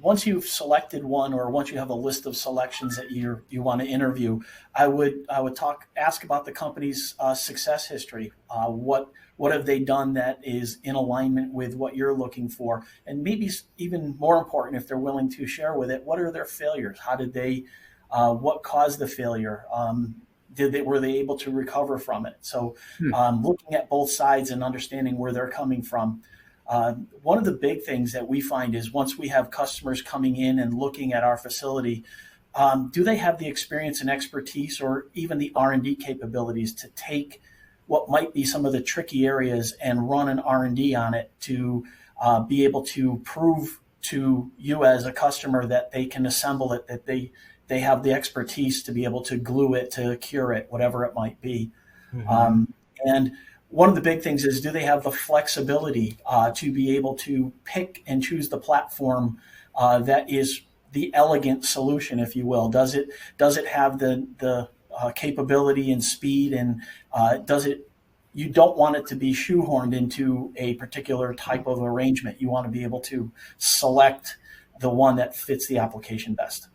once you've selected one, or once you have a list of selections that you want to interview, ask about the company's success history. What have they done that is in alignment with what you're looking for? And maybe even more important, if they're willing to share with it, what are their failures? How did they, what caused the failure? Were they able to recover from it? So looking at both sides and understanding where they're coming from. One of the big things that we find is once we have customers coming in and looking at our facility, do they have the experience and expertise, or even the R&D capabilities to take what might be some of the tricky areas and run an R&D on it to be able to prove to you as a customer that they can assemble it, that they have the expertise to be able to glue it, to cure it, whatever it might be. And one of the big things is, do they have the flexibility to be able to pick and choose the platform that is the elegant solution, if you will? Does it have the capability and speed, and you don't want it to be shoehorned into a particular type of arrangement. You want to be able to select the one that fits the application best.